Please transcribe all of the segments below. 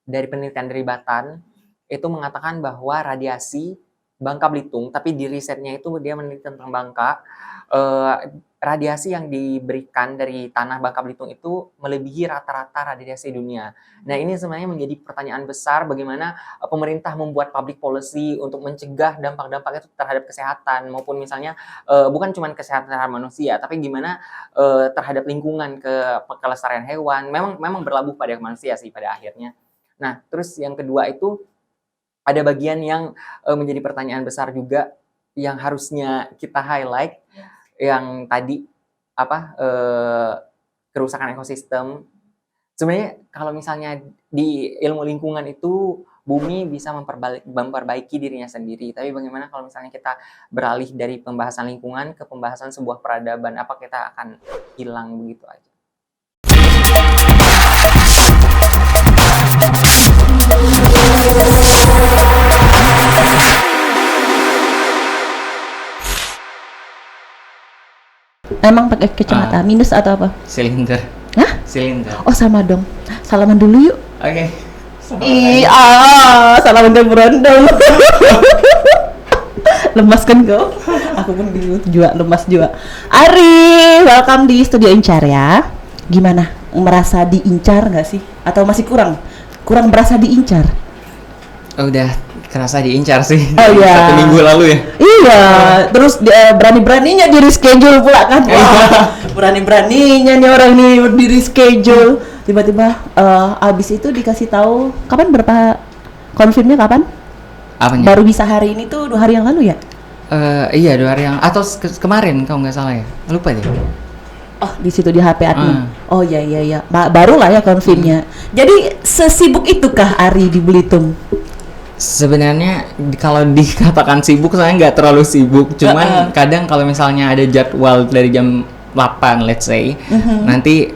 dari penelitian dari Batan, itu mengatakan bahwa radiasi Bangka Belitung, tapi di risetnya itu dia meneliti tentang Bangka, radiasi yang diberikan dari tanah Bangka Belitung itu melebihi rata-rata radiasi dunia. Nah, ini sebenarnya menjadi pertanyaan besar bagaimana, pemerintah membuat public policy untuk mencegah dampak-dampak itu terhadap kesehatan maupun misalnya, bukan cuman kesehatan manusia, tapi gimana, terhadap lingkungan, kelestarian hewan, memang memang berlabuh pada manusia sih pada akhirnya. Nah, terus yang kedua itu ada bagian yang, menjadi pertanyaan besar juga, yang harusnya kita highlight, yang tadi, apa, kerusakan ekosistem. Sebenarnya kalau misalnya di ilmu lingkungan itu, bumi bisa memperbaiki dirinya sendiri, tapi bagaimana kalau misalnya kita beralih dari pembahasan lingkungan ke pembahasan sebuah peradaban, apa kita akan hilang begitu aja? Emang pakai kacamata minus atau apa? Silinder. Hah? Silinder. Oh sama dong. Salaman dulu yuk. Oke. Salaman dan berondong. Lemas kan kau? Aku pun lemas juga. Ari, welcome di Studio Incar ya. Gimana? Merasa diincar nggak sih? Atau masih kurang? Kurang berasa diincar? Udah kerasa diincar sih. Oh iya. 1 minggu lalu ya. Iya, terus berani-beraninya di reschedule pula kan. Wah, berani-beraninya nih orang nih di reschedule. Tiba-tiba abis itu dikasih tahu kapan berapa konfirmnya kapan? Apanya? Baru bisa hari ini tuh 2 hari yang lalu ya? Iya 2 hari yang atau kemarin kalau nggak salah ya. Lupa deh. Oh, di situ di HP admin. Oh iya. Barulah ya konfirmnya. Jadi sesibuk itukah Ari di Belitung? Sebenarnya kalau dikatakan sibuk saya nggak terlalu sibuk, cuman kadang kalau misalnya ada jadwal dari jam 8 let's say, nanti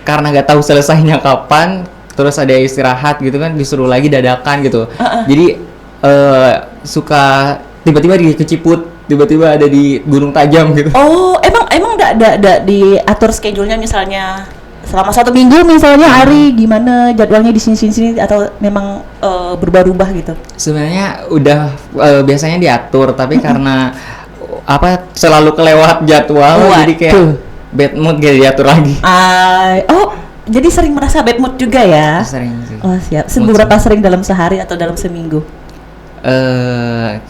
karena nggak tahu selesainya kapan, terus ada istirahat gitu kan, disuruh lagi dadakan gitu. Jadi suka tiba-tiba dikeciput, tiba-tiba ada di Gunung Tajam gitu. Oh, emang enggak diatur schedule-nya misalnya selama 1 minggu misalnya Ari gimana jadwalnya di sini atau memang berubah-ubah gitu? Sebenarnya udah biasanya diatur, tapi karena apa selalu kelewat jadwal, jadi kayak bad mood gak diatur lagi. Jadi sering merasa bad mood juga ya? Sering sih. Oh siap. Seberapa sering dalam sehari atau dalam seminggu?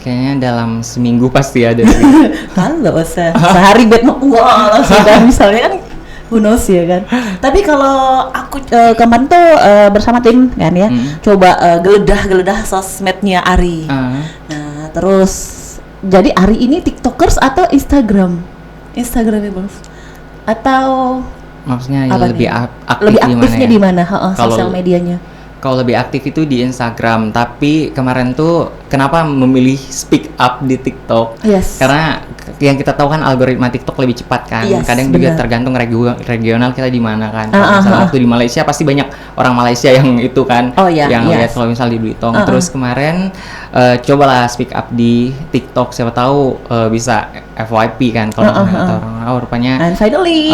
Kayaknya dalam seminggu pasti ada sih. Kalau sehari bad mood, wah sudah misalnya kan who knows ya kan. Tapi kalau aku kemarin tuh bersama tim kan ya, coba geledah sosmednya Ari. Nah terus jadi Ari ini TikTokers atau Instagramable atau maksudnya lebih aktif aktifnya di mana? Sosial medianya. Kalau lebih aktif itu di Instagram, tapi kemarin tuh kenapa memilih speak up di TikTok? Yes. Karena yang kita tahu kan algoritma TikTok lebih cepat kan. Yes, kadang bener. juga tergantung regional kita di mana kan. Misalnya waktu di Malaysia pasti banyak orang Malaysia yang itu kan, yang lihat kalau misal di Belitung. Terus kemarin cobalah speak up di TikTok, siapa tahu bisa FYP kan kalau orang rupanya. And finally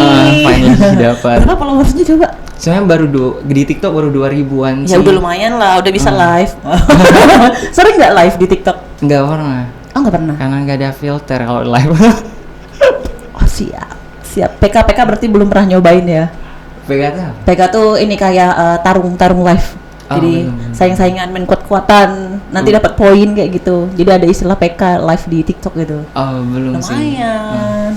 dapat. Berapa followersnya coba? Sebenarnya baru di TikTok baru 2.000-an sih. Ya udah lumayan lah, udah bisa live. Sering nggak live di TikTok? Nggak pernah. Oh nggak pernah? Karena nggak ada filter kalau live. Oh siap. PK berarti belum pernah nyobain ya? PK tuh ini kayak tarung live. Jadi saing-saingan main kuat-kuatan, nanti dapat poin kayak gitu. Jadi ada istilah PK live di TikTok gitu. Oh belum lumayan, sih. Lumayan.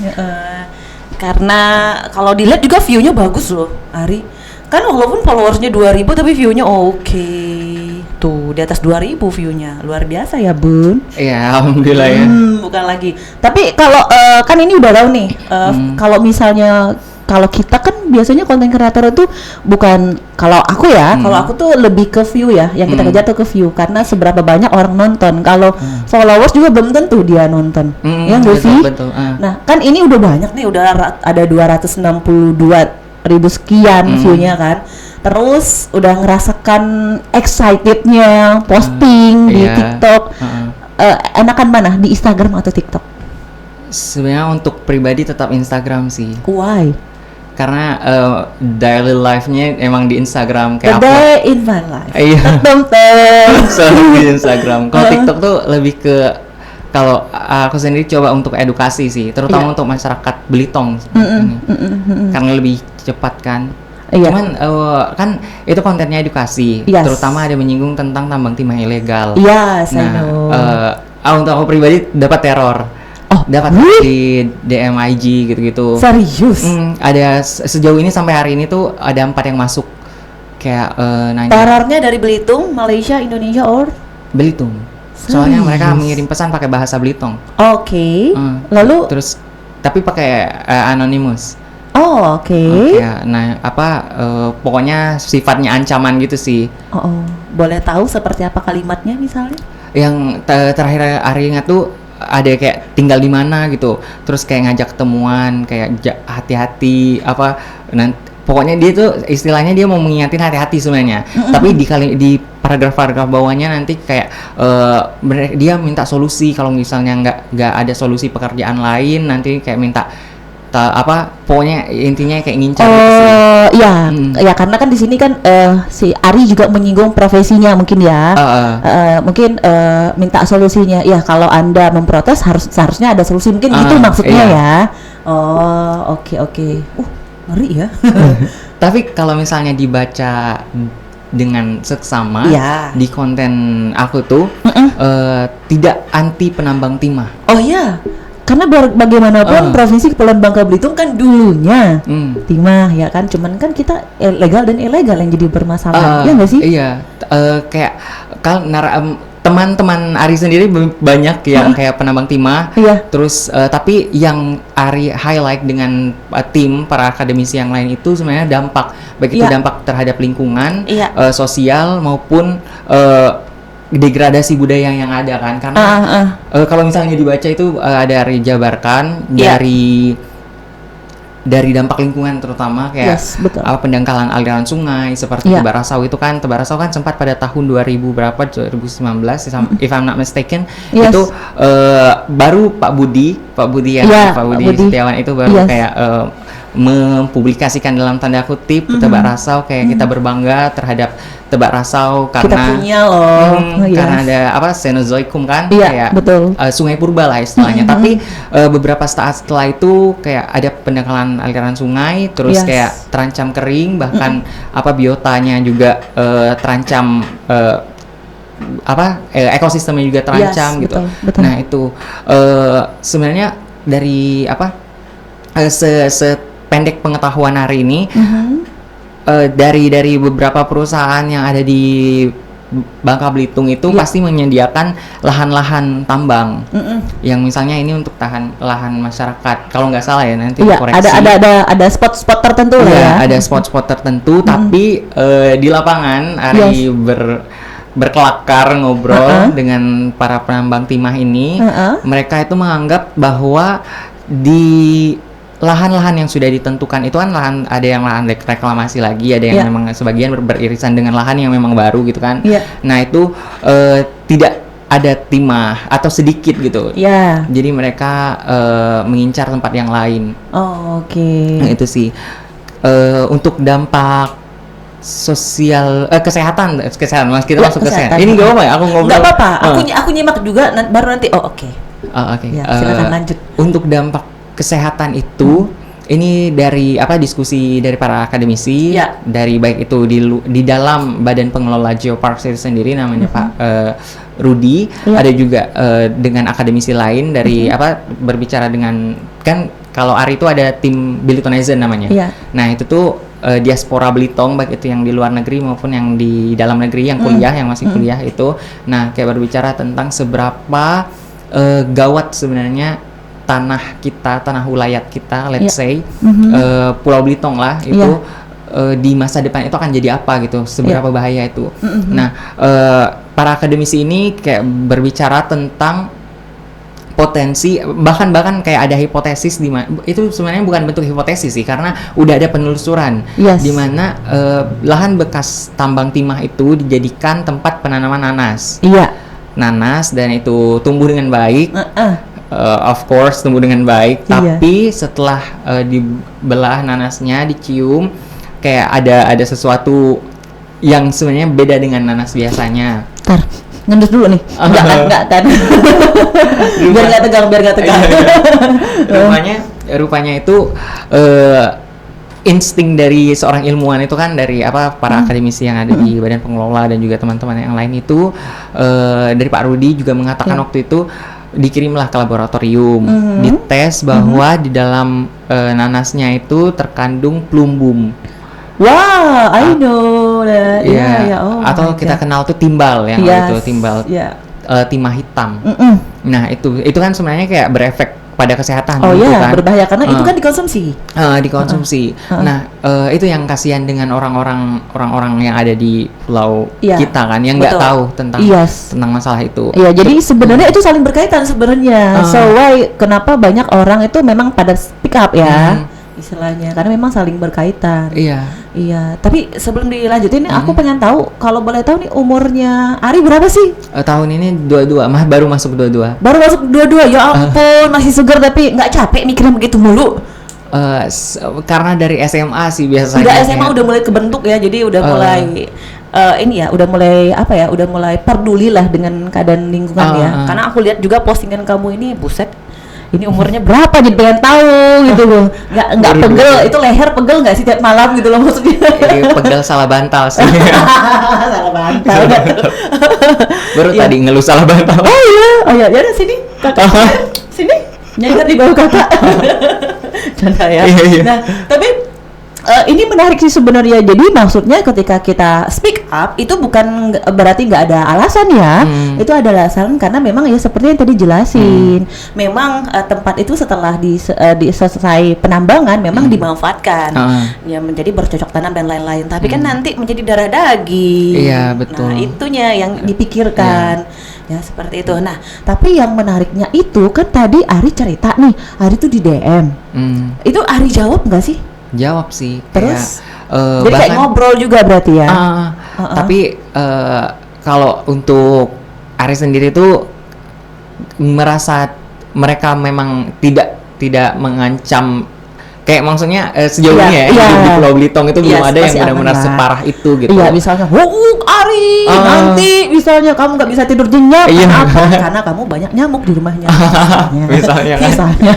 Karena kalau dilihat juga view-nya bagus loh, Ari. Kan walaupun followersnya 2.000 tapi view-nya oke. Tuh di atas 2.000 view-nya, luar biasa ya Bun. Iya alhamdulillah ya. Bukan lagi. Tapi kalau kan ini udah tahu nih, kalau misalnya kalau kita kan biasanya konten kreator itu bukan, kalau aku ya, kalau aku tuh lebih ke view ya, yang kita kejar tuh ke view, karena seberapa banyak orang nonton. Kalau followers juga belum tentu dia nonton, ya nggak sih? Betul. Nah kan ini udah banyak nih, udah ada 262.000 sekian view-nya kan. Terus udah ngerasakan excitednya posting di TikTok. Enakan mana, di Instagram atau TikTok? Sebenarnya untuk pribadi tetap Instagram sih. Why? karena daily life-nya emang di Instagram The kayak day in my life. Iya. Tem-tem. selalu di Instagram. Kalau TikTok tuh lebih ke, kalau aku sendiri coba untuk edukasi sih, terutama Iya. untuk masyarakat Belitung ini. Karena lebih cepat kan. Iya. Cuman kan itu kontennya edukasi, Yes. terutama ada menyinggung tentang tambang timah ilegal. Yes, I Nah, know. untuk aku pribadi dapat teror. Oh, Dapat really? di DM IG gitu-gitu. Serius? Ada sejauh ini sampai hari ini tuh ada 4 yang masuk kayak nanya Terornya dari Belitung, Malaysia, Indonesia, or? Belitung. Soalnya Serius? mereka mengirim pesan pakai bahasa Belitung. Oke. Lalu? Terus tapi pakai anonymous. Oh, oke. Kayak pokoknya sifatnya ancaman gitu sih. Oh, boleh tahu seperti apa kalimatnya misalnya? Yang terakhir Ari ingat tuh ada kayak tinggal di mana gitu, terus kayak ngajak ketemuan, kayak hati-hati pokoknya dia tuh istilahnya dia mau mengingatin hati-hati sebenarnya. Tapi di paragraf-paragraf bawahnya nanti kayak dia minta solusi kalau misalnya nggak ada solusi pekerjaan lain, nanti kayak minta pokoknya intinya kayak ngincar gitu sih. Ya, ya karena kan di sini kan si Ari juga menyinggung profesinya mungkin ya. Mungkin minta solusinya. Ya kalau Anda memprotes seharusnya ada solusi, mungkin gitu maksudnya iya. ya. Oh, oke. Ngeri ya. Tapi kalau misalnya dibaca dengan seksama Iya. di konten aku tuh tidak anti penambang timah. Oh ya. Karena bagaimanapun Provinsi Kepulauan Bangka Belitung kan dulunya timah ya kan, cuman kan kita legal dan ilegal yang jadi bermasalah, ya nggak sih? Iya, kayak teman-teman Ari sendiri banyak yang kayak penambang timah. Iya. Terus tapi yang Ari highlight dengan tim para akademisi yang lain itu sebenarnya dampak, baik itu Iya. dampak terhadap lingkungan, Iya. sosial maupun degradasi budaya yang ada kan, karena kalau misalnya dibaca itu ada dijabarkan Iya. dari dampak lingkungan terutama kayak Yes, betul. pendangkalan aliran sungai seperti Iya. Tebarasau itu kan, Tebarasau kan sempat pada tahun 2019 if I'm not mistaken. Yes. Itu baru Pak Budi Iya, Pak Budi Pak Budi. Setiawan itu baru Yes. kayak mempublikasikan dalam tanda kutip Tebarasau, kayak kita berbangga terhadap Tebarasau Kita karena punya loh. Yes. karena ada Cenozoikum kan, Iya, kayak betul. Sungai purba lah istilahnya. Tapi beberapa saat setelah itu kayak ada pendangkalan aliran sungai, terus Yes. kayak terancam kering, bahkan biotanya juga terancam, ekosistemnya juga terancam Yes, gitu. betul. Nah itu sebenarnya dari sependek pengetahuan hari ini, dari beberapa perusahaan yang ada di Bangka Belitung itu pasti menyediakan lahan-lahan tambang, yang misalnya ini untuk lahan masyarakat. Kalau nggak salah ya, nanti Iya, koreksi. ada spot-spot tertentu lah ya. Iya, ada spot-spot tertentu, tapi di lapangan Ari berkelakar ngobrol dengan para penambang timah ini, mereka itu menganggap bahwa di lahan-lahan yang sudah ditentukan itu kan ada yang lahan reklamasi lagi, ada yang memang sebagian beririsan dengan lahan yang memang baru gitu kan. Nah itu tidak ada timah atau sedikit gitu. Jadi mereka mengincar tempat yang lain. Oke. Nah itu sih untuk dampak sosial, kesehatan mas, kita masuk kesehatan. Ini gak apa ya, aku ngobrol. Nggak apa-apa, aku nyimak juga baru nanti. Oke. Ya, silakan lanjut. Untuk dampak kesehatan itu, ini dari diskusi dari para akademisi, dari baik itu di dalam Badan Pengelola Geopark itu sendiri namanya Pak Rudi, ada juga dengan akademisi lain dari berbicara dengan, kan kalau Ari itu ada tim Belitonizer namanya. Nah itu tuh diaspora Belitung, baik itu yang di luar negeri maupun yang di dalam negeri, yang kuliah, yang masih kuliah itu. Nah kayak berbicara tentang seberapa gawat sebenarnya tanah wilayah kita, let's say Pulau Belitung lah itu di masa depan itu akan jadi apa gitu, seberapa bahaya itu. Nah para akademisi ini kayak berbicara tentang potensi, bahkan kayak ada hipotesis itu sebenarnya bukan bentuk hipotesis sih, karena udah ada penelusuran di mana lahan bekas tambang timah itu dijadikan tempat penanaman nanas. Nanas, dan itu tumbuh dengan baik. of course tumbuh dengan baik, Iya. tapi setelah dibelah nanasnya, dicium, kayak ada sesuatu yang sebenarnya beda dengan nanas biasanya. Ntar, ngendus dulu nih. Enggak kan. biar nggak tegang. Rupanya itu insting dari seorang ilmuwan itu kan, dari para akademisi yang ada di Badan Pengelola dan juga teman-teman yang lain itu, dari Pak Rudi juga mengatakan waktu itu dikirimlah ke laboratorium, dites bahwa di dalam nanasnya itu terkandung plumbum. Wow, I know that. Iya, Oh atau my kita God. kenal tuh timbal yang Yes, itu timbal, yeah. timah hitam. Mm-mm. Nah itu kan sebenarnya kayak berefek pada kesehatan. Oh gitu iya, kan. berbahaya karena itu kan dikonsumsi. Dikonsumsi. Nah itu yang kasihan dengan orang-orang yang ada di pulau Iya, kita kan, yang nggak betul. tahu tentang Yes. masalah itu. Iya, jadi sebenarnya itu saling berkaitan sebenarnya. So why kenapa banyak orang itu memang pada speak up ya, istilahnya, karena memang saling berkaitan. Iya. Iya, tapi sebelum dilanjutin nih, aku pengen tahu, kalau boleh tahu nih umurnya Ari berapa sih? Tahun ini 22, baru masuk 22. Baru masuk 22, ya ampun, masih segar tapi nggak capek mikirin begitu mulu. Karena dari SMA sih biasanya. Udah SMA udah mulai kebentuk ya, jadi udah mulai ini ya, udah mulai apa ya, udah mulai pedulilah dengan keadaan lingkungan ya. Karena aku lihat juga postingan kamu ini, buset. Ini umurnya berapa, jadi pengen tahu gitu loh. Nggak pegel, itu leher pegel nggak sih tiap malam gitu loh maksudnya. Jadi pegel salah bantal sih. Salah bantal. Baru Iya. tadi ngeluh salah bantal. Oh ya udah sini kakak, sini nyanyi di bawah kakak. Canda ya. Iya. Nah tapi ini menarik sih sebenarnya. Jadi maksudnya ketika kita speak up itu bukan berarti nggak ada alasan ya. Itu ada alasan karena memang ya seperti yang tadi jelasin. Memang tempat itu setelah selesai penambangan memang dimanfaatkan ya menjadi bercocok tanam dan lain-lain. Tapi kan nanti menjadi darah daging. Iya, betul. Nah itunya yang dipikirkan. Ya seperti itu. Nah tapi yang menariknya itu kan tadi Ari cerita nih, Ari tuh di DM. Itu Ari jawab nggak sih? Jawab sih. Terus? Kayak, Jadi kayak ngobrol juga berarti ya? Tapi kalau untuk Ari sendiri tuh merasa mereka memang tidak mengancam, kayak maksudnya sejauh Iya, ini ya, iya. di Pulau Belitung itu belum Yes, ada yang pasti aman benar-benar lah. separah itu gitu. Iya, misalnya, Ari, nanti misalnya kamu nggak bisa tidur nyenyak, Iya. kenapa? Karena kamu banyak nyamuk di rumahnya. Misalnya kan. Misalnya.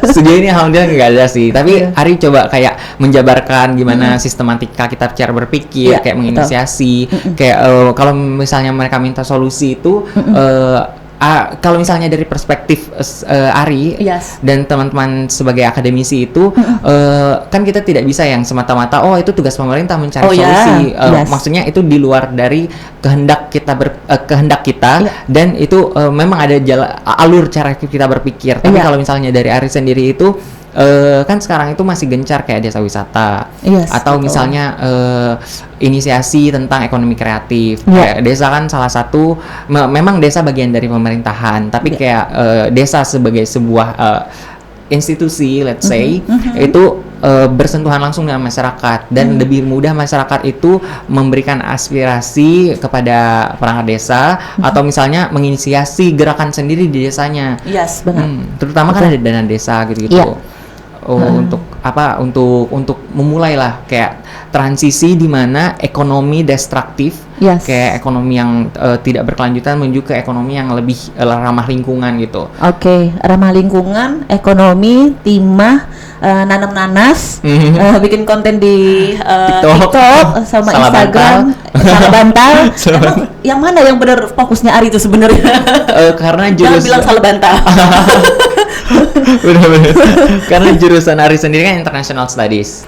Sejauh ini alhamdulillah nggak ada sih, tapi Iya. Ari coba kayak menjabarkan gimana sistematika kita cara berpikir, Iya, kayak menginisiasi, kayak kalau misalnya mereka minta solusi itu, kalau misalnya dari perspektif Ari Yes. dan teman-teman sebagai akademisi itu, kan kita tidak bisa yang semata-mata itu tugas pemerintah mencari Oh, ya. solusi. Yes. Maksudnya itu di luar dari kehendak kita Iya. dan itu memang ada alur cara kita berpikir. Tapi Iya. kalau misalnya dari Ari sendiri itu kan sekarang itu masih gencar kayak desa wisata, Yes, atau betul. misalnya inisiasi tentang ekonomi kreatif. Iya. Kayak desa kan salah satu, memang desa bagian dari pemerintahan, tapi Iya. kayak desa sebagai sebuah institusi, let's say, itu bersentuhan langsung dengan masyarakat, dan lebih mudah masyarakat itu memberikan aspirasi kepada perangkat desa, atau misalnya menginisiasi gerakan sendiri di desanya. Yes, benar. Terutama kan ada dana desa gitu-gitu. Iya. Untuk apa? Untuk memulailah kayak transisi di mana ekonomi destruktif, Yes. kayak ekonomi yang tidak berkelanjutan menuju ke ekonomi yang lebih ramah lingkungan gitu. Oke, ramah lingkungan, ekonomi, timah, nanam nanas, bikin konten di TikTok sama salah Instagram, salah bantal. Emang yang mana yang benar fokusnya Ari itu sebenarnya? Karena Jangan bilang salah bantal. Benar-benar. Karena jurusan Ari sendiri kan International Studies.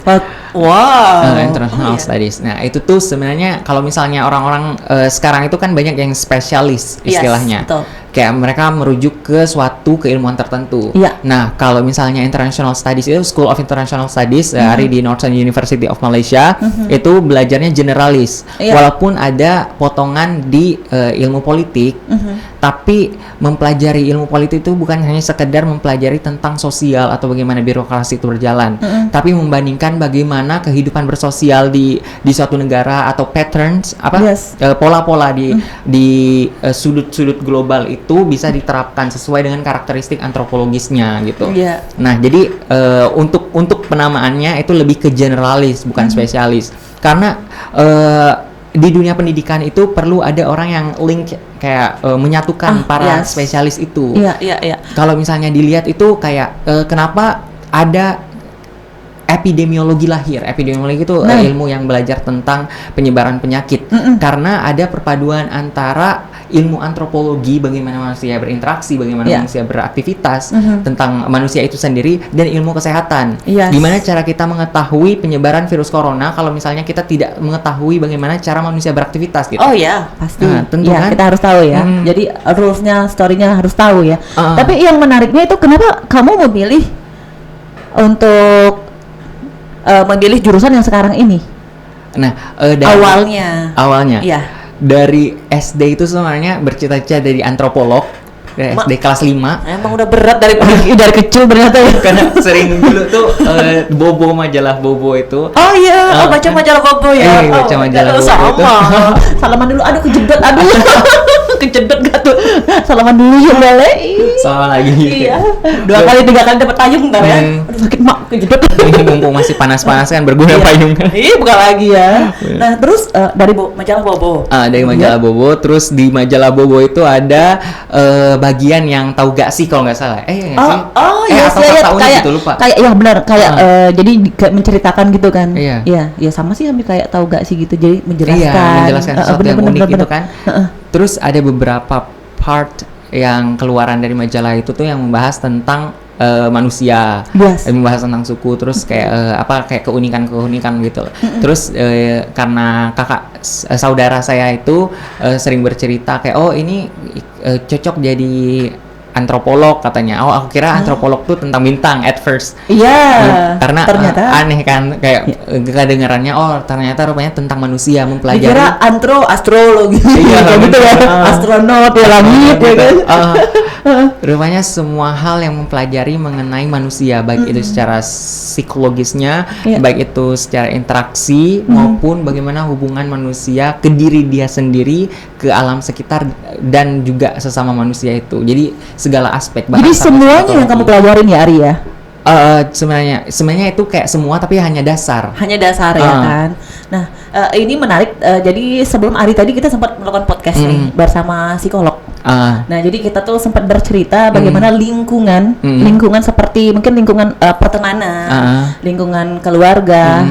Wow. International Studies. Nah, itu tuh sebenarnya kalau misalnya orang-orang sekarang itu kan banyak yang spesialis Yes, istilahnya. betul. Kayak mereka merujuk ke suatu keilmuan tertentu. Iya. Nah, kalau misalnya International Studies itu School of International Studies Ari di Northern University of Malaysia, itu belajarnya generalis. Iya. Walaupun ada potongan di ilmu politik, tapi mempelajari ilmu politik itu bukan hanya sekedar mempelajari tentang sosial atau bagaimana birokrasi itu berjalan, tapi membandingkan bagaimana kehidupan bersosial di suatu negara, atau patterns Yes. pola-pola di sudut-sudut global itu bisa diterapkan sesuai dengan karakteristik antropologisnya gitu. Iya. Nah, jadi untuk penamaannya itu lebih ke generalis bukan spesialis. Karena di dunia pendidikan itu perlu ada orang yang link kayak menyatukan para spesialis itu. Iya. Kalau misalnya dilihat itu kayak kenapa ada epidemiologi lahir. Epidemiologi itu ilmu yang belajar tentang penyebaran penyakit. Karena ada perpaduan antara ilmu antropologi, bagaimana manusia berinteraksi, bagaimana manusia beraktivitas, tentang manusia itu sendiri, dan ilmu kesehatan. Gimana cara kita mengetahui penyebaran virus corona kalau misalnya kita tidak mengetahui bagaimana cara manusia beraktivitas gitu. Oh ya, pasti. Nah, tentu kan? Kita harus tahu ya. Jadi rules-nya, story-nya harus tahu ya. Tapi yang menariknya itu kenapa kamu memilih untuk memilih jurusan yang sekarang ini? Nah, awalnya. Iya. Dari SD itu sebenarnya bercita-cita dari antropolog. Dari SD kelas 5. Emang udah berat dari kecil ternyata ya. Karena sering dulu tuh Bobo, majalah Bobo itu. Oh iya, baca majalah Bobo ya. Baca majalah Bobo sama. itu. Salaman dulu, aduh kejedot, kejedot gak tuh. Salaman dulu ya boleh. Sama lagi. Iya. 2 kali 3 kali dapat payung ntar ya. Aduh sakit mak, kejedot. Mumpung masih panas-panas kan berguna payung kan. Iya, buka lagi ya. Nah, terus dari majalah Bobo. Dari majalah Bobo, terus di majalah Bobo itu ada bagian yang tahu gak sih kalau nggak salah. Iya nggak sih? Atau kayak gitu lupa. Kayak ya benar, kayak jadi menceritakan gitu kan. Iya. Ya sama sih hampir kayak tahu gak sih gitu. Jadi menjelaskan. Iya, menjelaskan sesuatu yang unik gitu kan. Terus ada beberapa part yang keluaran dari majalah itu tuh yang membahas tentang manusia, membahas tentang suku, terus kayak kayak keunikan gitu. Terus karena kakak saudara saya itu sering bercerita kayak ini cocok jadi antropolog katanya. Aku kira antropolog tuh tentang bintang at first. Iya. Karena ternyata aneh kan kayak kedengarannya ternyata rupanya tentang manusia mempelajari. Dikira astrologi. Iya, gitu ya. Astronot ya langit ya kan. Rupanya semua hal yang mempelajari mengenai manusia, baik itu secara psikologisnya, baik itu secara interaksi maupun bagaimana hubungan manusia ke diri dia sendiri, ke alam sekitar dan juga sesama manusia itu. Jadi segala aspek. Jadi semuanya yang kamu pelajarin ya Ari ya? Sebenarnya itu kayak semua tapi hanya dasar. Hanya dasar ya kan. Nah, ini menarik. Jadi sebelum Ari tadi kita sempat melakukan podcast nih bersama psikolog. Nah, jadi kita tuh sempat bercerita bagaimana lingkungan seperti mungkin lingkungan pertemanan, lingkungan keluarga,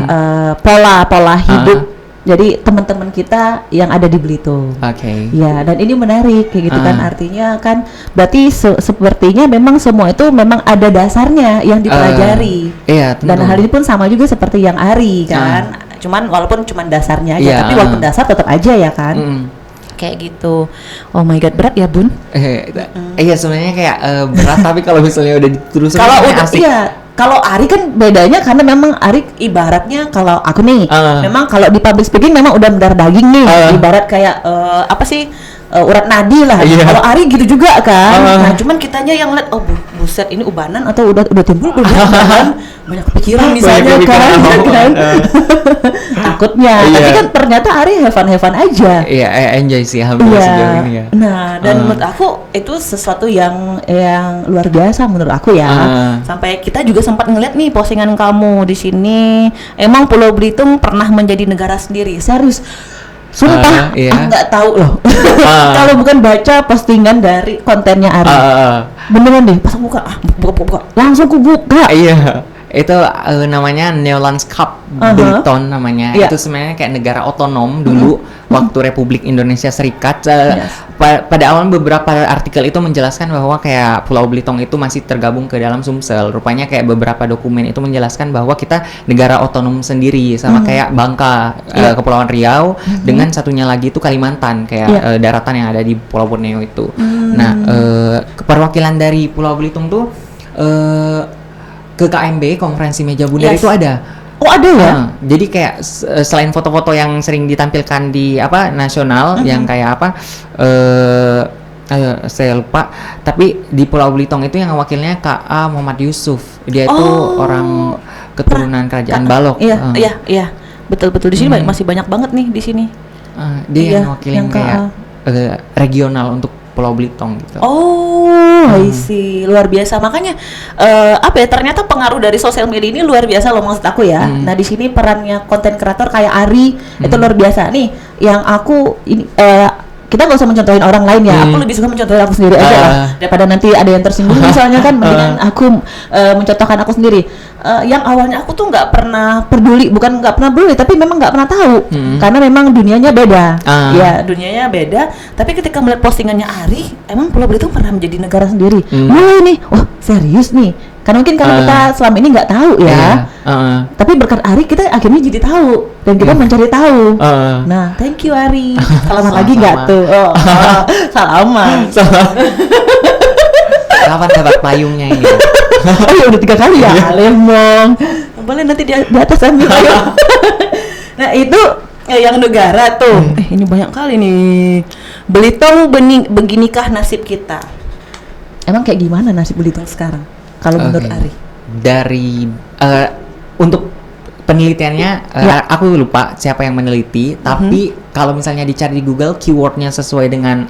pola hidup. Jadi teman-teman kita yang ada di Belitung. Oke. Ya, dan ini menarik kayak gitu kan, artinya kan berarti sepertinya memang semua itu memang ada dasarnya yang dipelajari. Iya, tentu. Dan hal ini pun sama juga seperti yang Ari kan. Cuman walaupun cuman dasarnya aja, tapi walaupun dasar tetap aja ya kan. Kayak gitu. Oh my god, berat ya Bun? Iya sebenarnya kayak berat tapi kalau misalnya udah diterusin kalau udah asik. Iya. Kalau Ari kan bedanya karena memang Ari ibaratnya kalau aku nih, memang kalau di public speaking memang udah mendarah daging nih, ibarat kayak urat nadi lah. Kalau Ari gitu juga kan. Nah, cuman kitanya yang lihat buset ini ubanan atau udah timbul kan banyak kepikiran misalnya kan. Takutnya. Tapi kan ternyata Ari have fun aja. Iya, enjoy sih alhamdulillah sejauh ini ya. Nah, dan menurut aku itu sesuatu yang luar biasa menurut aku ya. Sampai kita juga sempat ngeliat nih postingan kamu di sini. Emang Pulau Belitung pernah menjadi negara sendiri. Serius. Sumpah, nggak tahu loh. Kalau bukan baca postingan dari kontennya Ari. Beneran deh, pas aku buka, langsung aku buka. Iya. Itu namanya Newlands Cup Belitung namanya. Itu sebenarnya kayak negara otonom dulu waktu Republik Indonesia Serikat. Pada awal beberapa artikel itu menjelaskan bahwa kayak Pulau Belitung itu masih tergabung ke dalam Sumsel. Rupanya kayak beberapa dokumen itu menjelaskan bahwa kita negara otonom sendiri sama kayak Bangka, Kepulauan Riau, dengan satunya lagi itu Kalimantan kayak daratan yang ada di Pulau Borneo itu. Nah, perwakilan dari Pulau Belitung tuh ke KMB, konferensi meja bundar itu ada. Oh ada ya? Jadi kayak selain foto-foto yang sering ditampilkan di nasional yang kayak saya lupa, tapi di Pulau Belitung itu yang wakilnya K.A. Muhammad Yusuf. Dia itu orang keturunan kerajaan Balok. Iya. Betul di sini masih banyak banget nih di sini. Dia yang wakilin kayak regional untuk Pulau Belitung gitu. Oh, I see. Luar biasa. Makanya apa ya? Ternyata pengaruh dari sosial media ini luar biasa loh maksud aku ya. Nah, di sini perannya konten kreator kayak Ari itu luar biasa. Nih, yang aku ini kita nggak usah mencontohin orang lain ya. Aku lebih suka mencontohin aku sendiri aja lah daripada nanti ada yang tersinggung misalnya kan. Mendingan aku mencontohkan aku sendiri. Yang awalnya aku tuh nggak pernah peduli, bukan nggak pernah peduli, tapi memang nggak pernah tahu karena memang dunianya beda. Ya, dunianya beda. Tapi ketika melihat postingannya Ari, emang Pulau Belitung pernah menjadi negara sendiri. Wah nih, wah serius nih. Karena mungkin karena kita selama ini nggak tahu ya. Tapi berkat Ari kita akhirnya jadi tahu dan kita mencari tahu. Nah, thank you Ari. Salaman lagi nggak tuh? Oh, salaman. Kapan dapat payungnya ini? Oh ya udah 3 kali ya, lemong. Boleh nanti di atas ambil payung. Nah itu yang negara tuh. Ini banyak kali nih. Belitung beginikah nasib kita? Emang kayak gimana nasib Belitung sekarang? Kalau menurut Ari? Dari untuk penelitiannya aku lupa siapa yang meneliti, tapi kalau misalnya dicari di Google keywordnya sesuai dengan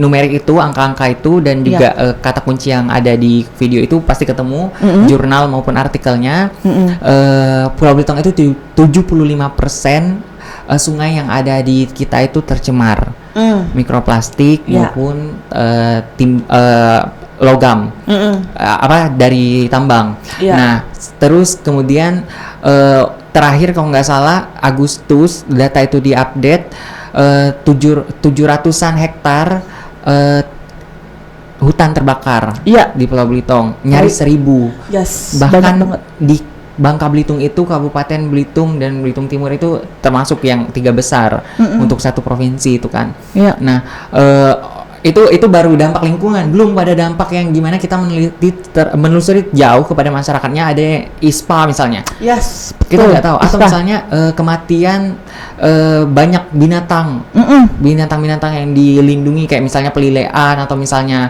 numerik itu, angka-angka itu, dan juga kata kunci yang ada di video itu pasti ketemu, jurnal maupun artikelnya. Pulau Belitung itu 75% sungai yang ada di kita itu tercemar mikroplastik maupun logam dari tambang. Nah, terus kemudian terakhir kalau nggak salah Agustus data itu diupdate 700-an hektar hutan terbakar di Pulau Belitung, nyaris 1.000. Bahkan di Bangka Belitung itu, Kabupaten Belitung dan Belitung Timur itu termasuk yang 3 besar untuk satu provinsi itu kan. Nah, itu baru dampak lingkungan, belum pada dampak yang gimana kita menelusuri jauh kepada masyarakatnya. Ada ISPA misalnya, kita nggak tahu, atau misalnya kematian banyak binatang yang dilindungi kayak misalnya pelilean, atau misalnya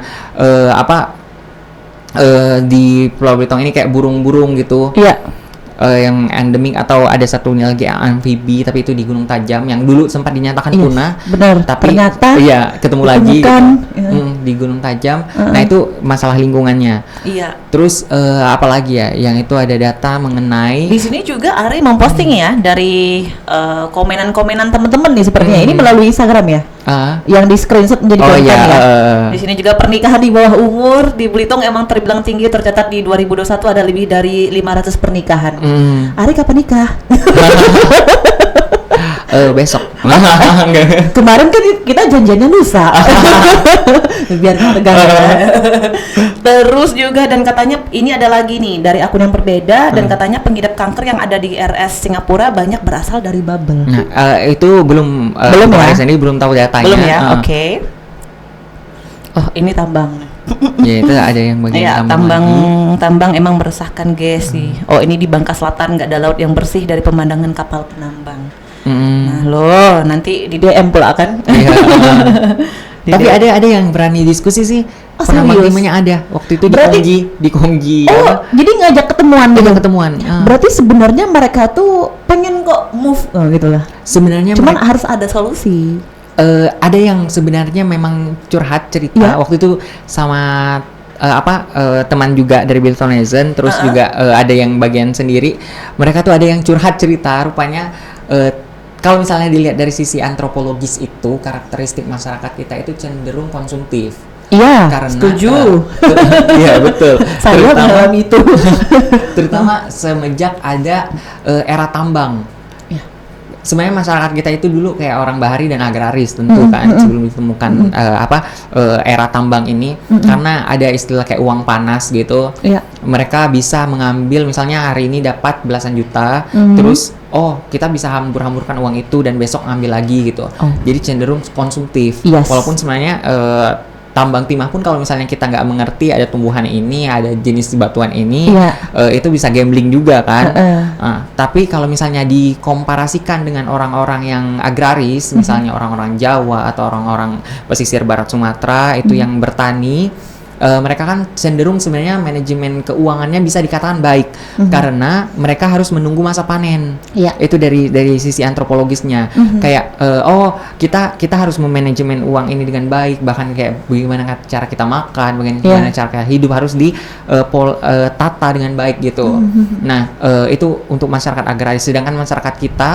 di Pulau Belitung ini kayak burung-burung gitu. Yang endemik, atau ada satu lagi amfibi tapi itu di Gunung Tajam yang dulu sempat dinyatakan punah. Benar. Tapi ternyata ketemu lagi gitu. Di Gunung Tajam. Nah, itu masalah lingkungannya. Terus apalagi ya yang itu ada data mengenai di sini juga Ari memposting ya dari komenan-komenan teman-teman nih sepertinya. Ini melalui Instagram ya. Yang di screenshot menjadi konten ya. Di sini juga pernikahan di bawah umur di Belitung emang terbilang tinggi, tercatat di 2021 ada lebih dari 500 pernikahan. Ari kapan nikah? Besok. Kemarin kan kita janjiannya lusa. Biar harga. Terus juga, dan katanya ini ada lagi nih dari akun yang berbeda, dan katanya pengidap kanker yang ada di RS Singapura banyak berasal dari bubble. Nah, itu belum ya? Ini belum tahu datanya. Belum ya? Oke. Oh, ini tambang. Ya, itu ada yang bagian tambang emang meresahkan guys sih. Oh, ini di Bangka Selatan nggak ada laut yang bersih dari pemandangan kapal penambang. Nah lo nanti di DM pula kan. Tapi ada yang berani diskusi sih. Penambang timnya ada waktu itu di Kongji. Oh, jadi ngajak ketemuan gitu. Berarti sebenarnya mereka tuh pengen kok move gitu lah. Sebenarnya cuman harus ada solusi. Ada yang sebenarnya memang curhat cerita waktu itu sama teman juga dari Biltonezen, terus juga ada yang bagian sendiri. Mereka tuh ada yang curhat cerita, rupanya kalau misalnya dilihat dari sisi antropologis itu, karakteristik masyarakat kita itu cenderung konsumtif. Iya, karena setuju. Iya betul. Saya mengalami itu. Terutama semenjak ada era tambang. Sebenarnya masyarakat kita itu dulu kayak orang bahari dan agraris tentu kan, sebelum ditemukan era tambang ini, karena ada istilah kayak uang panas gitu. Mereka bisa mengambil misalnya hari ini dapat belasan juta, terus kita bisa hambur-hamburkan uang itu dan besok ngambil lagi gitu. Jadi cenderung konsumtif. Walaupun sebenarnya tambang timah pun kalau misalnya kita nggak mengerti ada tumbuhan ini, ada jenis batuan ini, itu bisa gambling juga kan. Tapi kalau misalnya dikomparasikan dengan orang-orang yang agraris, misalnya orang-orang Jawa atau orang-orang pesisir barat Sumatera itu yang bertani, mereka kan cenderung sebenarnya manajemen keuangannya bisa dikatakan baik karena mereka harus menunggu masa panen. Iya. Itu dari sisi antropologisnya. Kayak kita harus memanajemen uang ini dengan baik, bahkan kayak bagaimana cara kita makan, bagaimana cara kita hidup harus tata dengan baik gitu. Nah, itu untuk masyarakat agraris, sedangkan masyarakat kita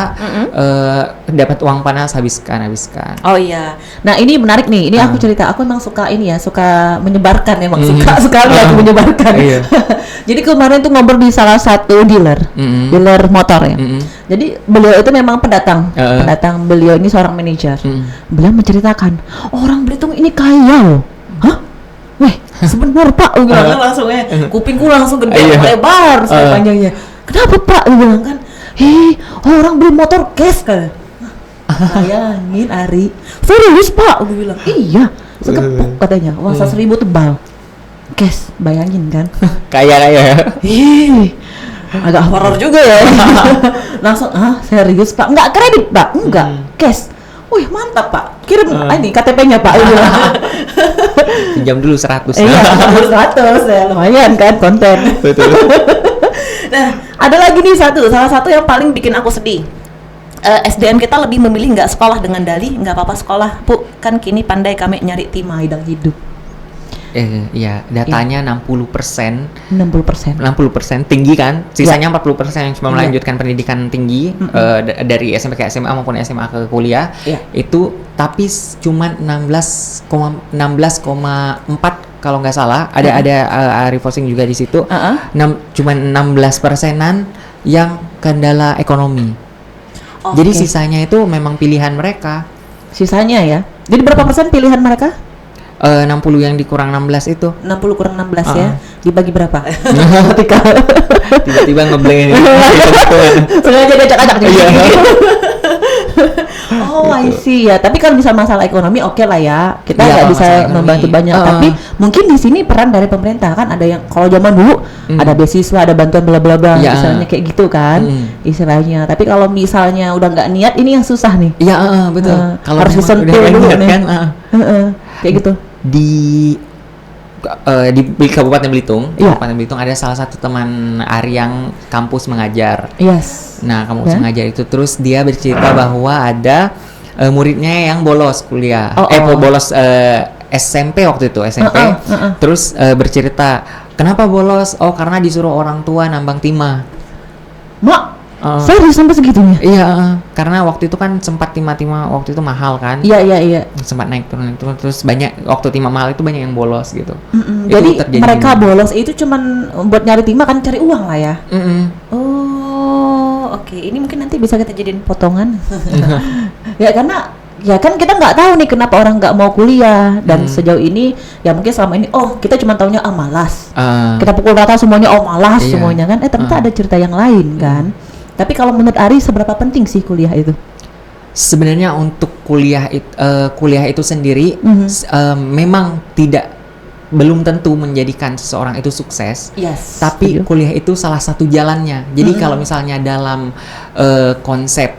dapat uang panas habiskan. Oh iya. Nah, ini menarik nih. Ini aku cerita, aku memang suka ini ya, suka menyebarkan emang suka sekali aku menyebarkan. Iya. Jadi kemarin tuh ngobrol di salah satu dealer motor ya. Jadi beliau itu memang pendatang beliau ini seorang manajer. Beliau menceritakan orang Belitung ini kaya loh. Hah? Weh, sebentar Pak, gue bilang langsung kupingku langsung gede lebar panjangnya. Kenapa Pak? Gue bilang kan, orang beli motor cash kan. Bayangin Ari, serius Pak? Gue bilang, iya, sekepuk katanya, uang 100.000 tebal, cash, bayangin kan? Kaya. Agak horor juga ya. Langsung, serius Pak? Enggak kredit Pak? Enggak, cash. Wih mantap Pak, kirim ini KTP-nya Pak. Pinjam dulu 100. Iya, 100 ya, lumayan kan konten. Betul. Nah, ada lagi nih salah satu yang paling bikin aku sedih. SDM kita lebih memilih nggak sekolah dengan dalih nggak apa-apa sekolah Bu, kan kini pandai kami nyari timah hidang hidup. Iya, datanya 60%. 60%. Tinggi kan? Sisanya 40% yang cuma melanjutkan pendidikan tinggi dari SMP ke SMA maupun SMA ke kuliah. Itu tapi cuma 16,4 kalau nggak salah. Ada refocusing juga di situ. Cuma 16%-an yang kendala ekonomi. Jadi sisanya itu memang pilihan mereka. Sisanya ya. Jadi berapa persen pilihan mereka? 60 yang dikurang 16 itu. 60 kurang 16 ya. Dibagi berapa? Tiba-tiba ngeblank. Sengaja diacak-acak juga. Oh, I see ya. Tapi kan bisa masalah ekonomi oke lah ya. Kita nggak bisa membantu banyak. Tapi mungkin di sini peran dari pemerintah kan ada yang kalau zaman dulu ada beasiswa, ada bantuan bla bla bla, misalnya kayak gitu kan istilahnya. Tapi kalau misalnya udah nggak niat, ini yang susah nih. Iya, betul. Kalau harus disentuh dulu nih. Kan, kayak gitu. Di Kabupaten Belitung, Kabupaten Belitung ada salah satu teman Ari yang kampus mengajar. Nah, kampus mengajar itu terus dia bercerita bahwa ada muridnya yang bolos kuliah, bolos SMP waktu itu SMP. Terus bercerita kenapa bolos? Oh, karena disuruh orang tua nambang timah. Mak, serius sampai segitunya? Iya, karena waktu itu kan sempat timah waktu itu mahal kan? Iya. Sempat naik turun terus banyak waktu timah mahal itu banyak yang bolos gitu. Jadi mereka bolos itu cuman buat nyari timah kan, cari uang lah ya. Oh, oke. Ini mungkin nanti bisa kita jadiin potongan. Ya karena ya kan kita nggak tahu nih kenapa orang nggak mau kuliah dan sejauh ini ya mungkin selama ini kita cuma taunya malas. Kita pukul rata semuanya malas semuanya kan. Ternyata ada cerita yang lain kan. Tapi kalau menurut Ari seberapa penting sih kuliah itu? Sebenarnya untuk kuliah itu sendiri memang belum tentu menjadikan seseorang itu sukses. Tapi kuliah itu salah satu jalannya. Jadi kalau misalnya dalam konsep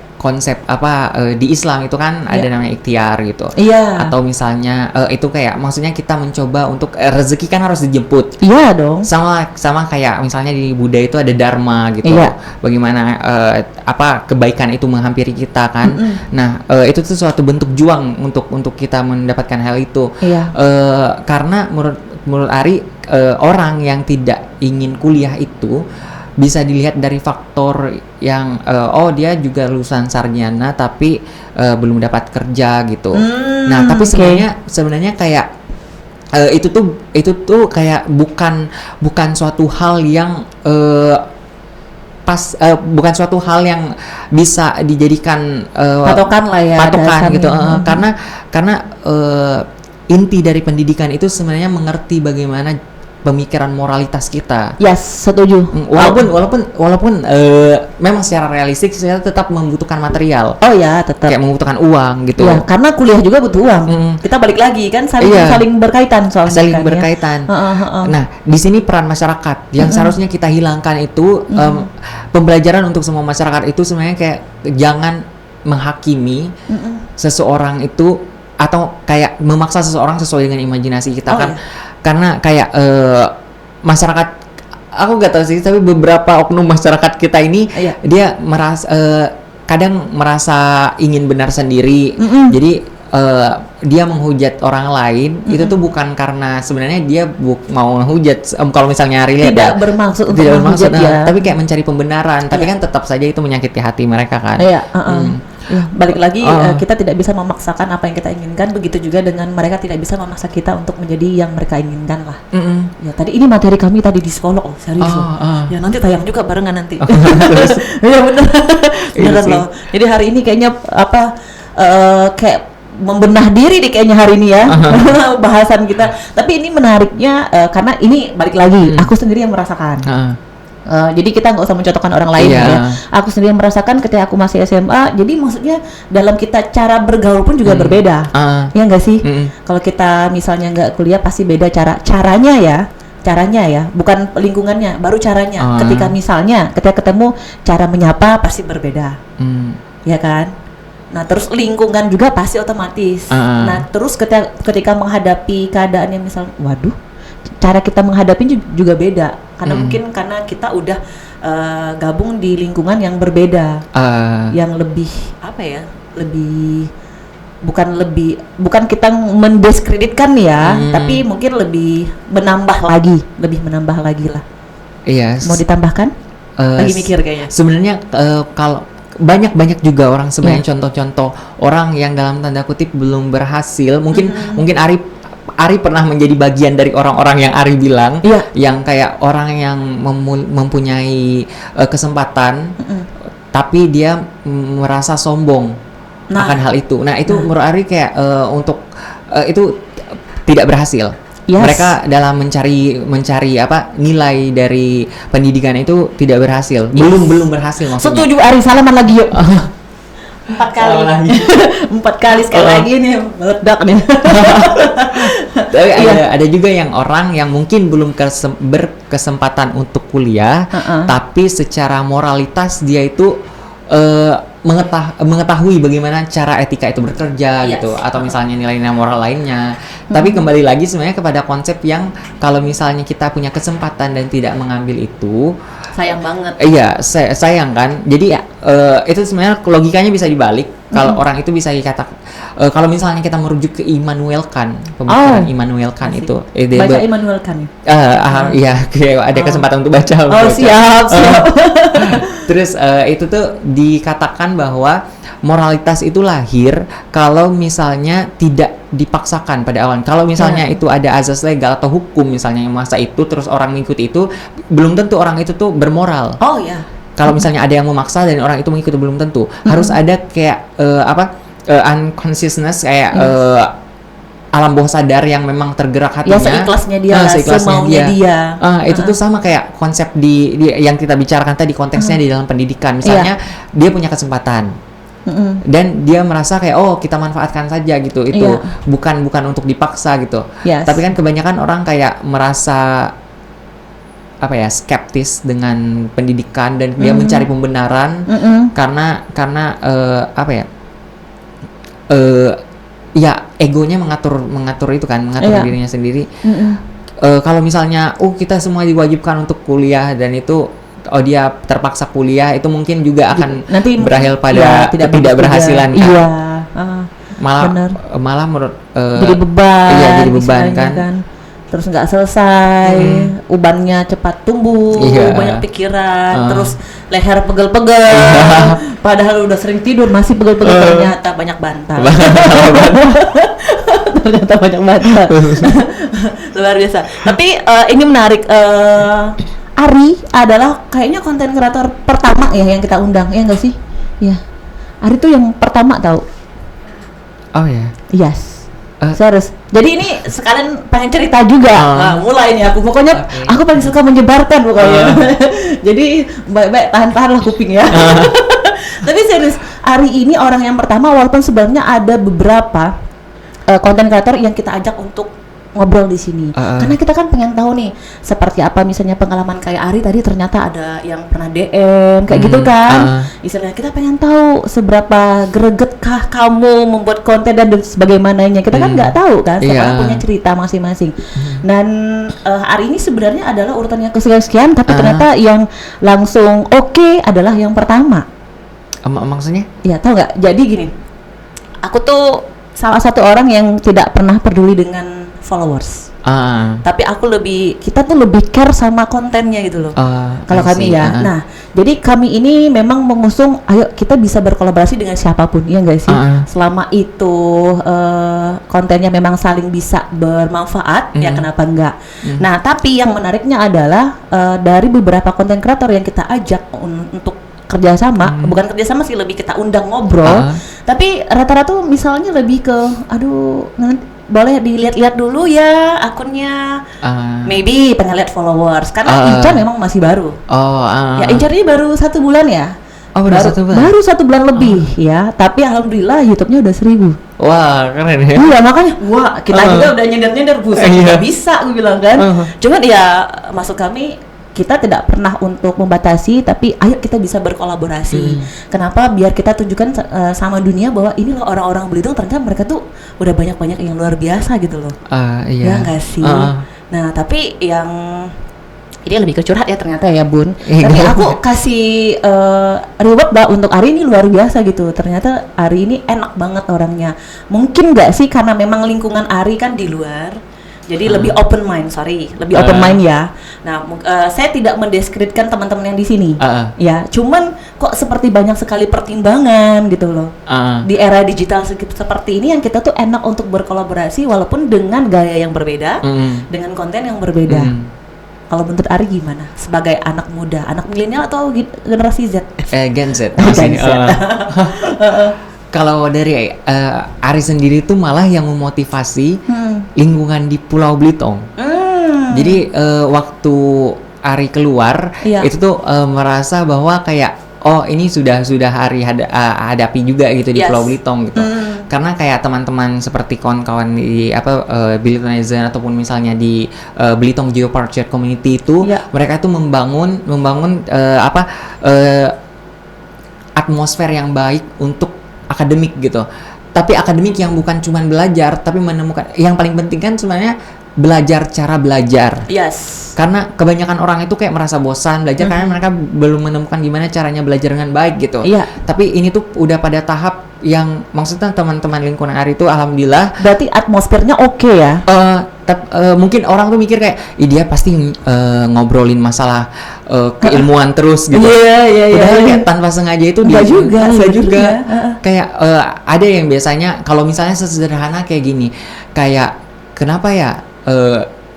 di Islam itu kan ada namanya ikhtiar gitu. Atau misalnya itu kayak maksudnya kita mencoba untuk rezeki kan harus dijemput. Iya dong. Sama kayak misalnya di Buddha itu ada dharma gitu. Bagaimana kebaikan itu menghampiri kita kan. Nah, itu tuh suatu bentuk juang untuk kita mendapatkan hal itu. Karena menurut Ari orang yang tidak ingin kuliah itu bisa dilihat dari faktor yang dia juga lulusan sarjana tapi belum dapat kerja gitu. Nah, tapi sebenarnya kayak itu tuh kayak bukan suatu hal yang bukan suatu hal yang bisa dijadikan patokan lah ya. Patokan gitu. Karena inti dari pendidikan itu sebenarnya mengerti bagaimana pemikiran moralitas kita. Setuju. Walaupun memang secara realistik saya tetap membutuhkan material. Tetap. Kayak membutuhkan uang gitu. Karena kuliah juga butuh uang. Kita balik lagi kan saling berkaitan soalnya. Saling berkaitan. Nah, di sini peran masyarakat yang seharusnya kita hilangkan itu pembelajaran untuk semua masyarakat itu sebenarnya kayak jangan menghakimi seseorang itu atau kayak memaksa seseorang sesuai dengan imajinasi kita karena kayak masyarakat, aku nggak tahu sih, tapi beberapa oknum masyarakat kita ini Iya. dia merasa kadang merasa ingin benar sendiri. Jadi dia menghujat orang lain itu tuh bukan karena sebenarnya dia mau menghujat, kalau misalnya Ari Tidak bermaksud untuk menghujat ya. tapi kayak mencari pembenaran, tapi kan tetap saja itu menyakiti hati mereka kan. Iya, ya, balik lagi kita tidak bisa memaksakan apa yang kita inginkan, begitu juga dengan mereka tidak bisa memaksa kita untuk menjadi yang mereka inginkan lah. Ya tadi ini materi kami tadi di psikolog, serius loh. Ya nanti tayang juga barengan nanti. Iya bener, beneran loh. Jadi hari ini kayaknya kayak membenah diri deh kayaknya hari ini ya bahasan kita. Tapi ini menariknya karena ini balik lagi aku sendiri yang merasakan. Jadi kita nggak usah mencontohkan orang lain ya. Aku sendiri yang merasakan ketika aku masih SMA. Jadi maksudnya dalam kita cara bergaul pun juga berbeda. Ya nggak sih? Kalau kita misalnya nggak kuliah pasti beda caranya ya, bukan lingkungannya, baru caranya. Ketika ketemu cara menyapa pasti berbeda. Ya kan? Nah, terus lingkungan juga pasti otomatis. Nah, terus ketika menghadapi keadaan yang misal, waduh, cara kita menghadapi juga beda. Karena mungkin karena kita udah gabung di lingkungan yang berbeda, yang lebih bukan kita mendiskreditkan ya, tapi mungkin lebih menambah lagi lah. Iya. Mau ditambahkan? Lagi mikir kayaknya. Sebenarnya kalau banyak juga orang sebenarnya contoh-contoh orang yang dalam tanda kutip belum berhasil. Mungkin Ari pernah menjadi bagian dari orang-orang yang Ari bilang, yang kayak orang yang mempunyai kesempatan, tapi dia merasa sombong akan hal itu. Nah itu menurut Ari kayak untuk itu tidak berhasil. Mereka dalam mencari nilai dari pendidikan itu tidak berhasil. Belum berhasil maksudnya. Setuju Ari, salaman lagi yuk. 4 kali. 4 kali sekali lagi nih meledak nih. Tapi ada juga yang orang yang mungkin belum berkesempatan untuk kuliah, tapi secara moralitas dia itu mengetahui bagaimana cara etika itu bekerja gitu, atau misalnya nilai-nilai moral lainnya. Tapi kembali lagi sebenarnya kepada konsep yang kalau misalnya kita punya kesempatan dan tidak mengambil itu, sayang banget. Iya, sayang kan. Jadi itu sebenarnya logikanya bisa dibalik. Kalau orang itu bisa dikatakan, kalau misalnya kita merujuk ke Immanuel Kant, pemikiran Immanuel Kant itu. Baca Immanuel Kant. Iya, ada kesempatan untuk baca. Siap. Terus itu tuh dikatakan bahwa moralitas itu lahir kalau misalnya tidak dipaksakan pada awal. Kalau misalnya itu ada azas legal atau hukum misalnya yang masa itu, terus orang mengikuti itu, belum tentu orang itu tuh bermoral. Kalau misalnya ada yang memaksa dan orang itu mengikuti, belum tentu. Harus ada kayak unconsciousness, kayak alam bawah sadar yang memang tergerak hatinya. Seikhlasnya dia, semaunya dia. Itu tuh sama kayak konsep di yang kita bicarakan tadi, konteksnya di dalam pendidikan. Misalnya dia punya kesempatan dan dia merasa kayak kita manfaatkan saja gitu. Itu bukan untuk dipaksa gitu. Tapi kan kebanyakan orang kayak merasa skeptis dengan pendidikan dan dia mencari pembenaran karena egonya mengatur itu kan, mengatur dirinya sendiri. Kalau misalnya kita semua diwajibkan untuk kuliah dan itu dia terpaksa kuliah, itu mungkin juga akan nanti berakhir pada tidak berhasilan kan. Malah menurut jadi beban. Jadi beban kan. Terus nggak selesai, ubannya cepat tumbuh, banyak pikiran, terus leher pegel-pegel, padahal udah sering tidur masih pegel-pegel, ternyata banyak bantal. Ternyata banyak bantal. Luar biasa. Tapi ini menarik. Ari adalah kayaknya konten kreator pertama ya yang kita undang, ya nggak sih? Ya, Ari tuh yang pertama tahu. Oh ya. Yes. Serius. Jadi ini sekalian pengen cerita juga. Mulai nih aku. Pokoknya aku paling suka menyebarkan pokoknya. Jadi baik-baik tahan-tahanlah kuping ya. Tapi serius, Ari ini orang yang pertama, walaupun sebenarnya ada beberapa konten kreator yang kita ajak untuk ngobrol di sini. Karena kita kan pengen tahu nih seperti apa misalnya pengalaman kayak Ari tadi, ternyata ada yang pernah DM kayak gitu kan. Istilahnya kita pengen tahu seberapa gregetkah kamu membuat konten dan sebagaimananya. Kita kan nggak tahu kan, setiap orang punya cerita masing-masing. Dan hari ini sebenarnya adalah urutan yang kesekian, tapi ternyata yang langsung oke adalah yang pertama. Maksudnya? Iya, tahu nggak? Jadi gini, aku tuh salah satu orang yang tidak pernah peduli dengan followers. Tapi kita tuh lebih care sama kontennya gitu loh. Kalau kami ya. Nah, jadi kami ini memang mengusung, ayo kita bisa berkolaborasi dengan siapapun, ya nggak sih? Selama itu kontennya memang saling bisa bermanfaat, ya kenapa enggak? Nah, tapi yang menariknya adalah dari beberapa konten kreator yang kita ajak untuk kerjasama, bukan kerjasama sih, lebih kita undang ngobrol. Tapi rata-rata misalnya lebih ke, aduh, nanti boleh dilihat-lihat dulu ya akunnya. Maybe pengen lihat followers karena Inca memang masih baru. Ya Inca ini baru 1 bulan ya. Baru 1 bulan lebih ya. Tapi alhamdulillah YouTube-nya udah 1000. Wah, keren ya. Iya, makanya kita juga udah nyender-nyender buset. Nggak bisa gue bilang kan. Cuman ya maksud kami, kita tidak pernah untuk membatasi, tapi ayo kita bisa berkolaborasi. Kenapa? Biar kita tunjukkan sama dunia bahwa ini loh orang-orang Belitung, ternyata mereka tuh udah banyak-banyak yang luar biasa gitu loh. Ya nggak sih? Nah, tapi yang ini lebih ke curhat ya ternyata ya Bun. Tapi aku kasih reward lah untuk Ari ini luar biasa gitu. Ternyata Ari ini enak banget orangnya. Mungkin nggak sih karena memang lingkungan Ari kan di luar. Jadi lebih open mind, lebih open mind ya. Nah, saya tidak mendeskripsikan teman-teman yang di sini, ya. Cuman kok seperti banyak sekali pertimbangan gitu loh. Di era digital seperti ini yang kita tuh enak untuk berkolaborasi walaupun dengan gaya yang berbeda, dengan konten yang berbeda. Kalau menurut Ari gimana? Sebagai anak muda, anak milenial atau generasi Z? Gen Z. Gen Z. Kalau dari Ari sendiri tuh malah yang memotivasi lingkungan di Pulau Belitung. Jadi waktu Ari keluar itu tuh merasa bahwa kayak ini sudah Ari hadapi juga gitu di Pulau Belitung gitu. Karena kayak teman-teman seperti kawan-kawan di Belitunizer ataupun misalnya di Belitung Geopark Community itu mereka tuh membangun atmosfer yang baik untuk akademik gitu, tapi akademik yang bukan cuman belajar, tapi menemukan yang paling penting kan sebenarnya belajar cara belajar. Karena kebanyakan orang itu kayak merasa bosan belajar karena mereka belum menemukan gimana caranya belajar dengan baik gitu. Tapi ini tuh udah pada tahap yang maksudnya teman-teman lingkungan Ari itu alhamdulillah. Berarti atmosfernya oke ya? Mungkin orang tuh mikir kayak, dia pasti ngobrolin masalah keilmuan terus gitu. Padahal kayak tanpa sengaja itu enggak juga. Kayak ada yang biasanya kalau misalnya sesederhana kayak gini, kayak kenapa ya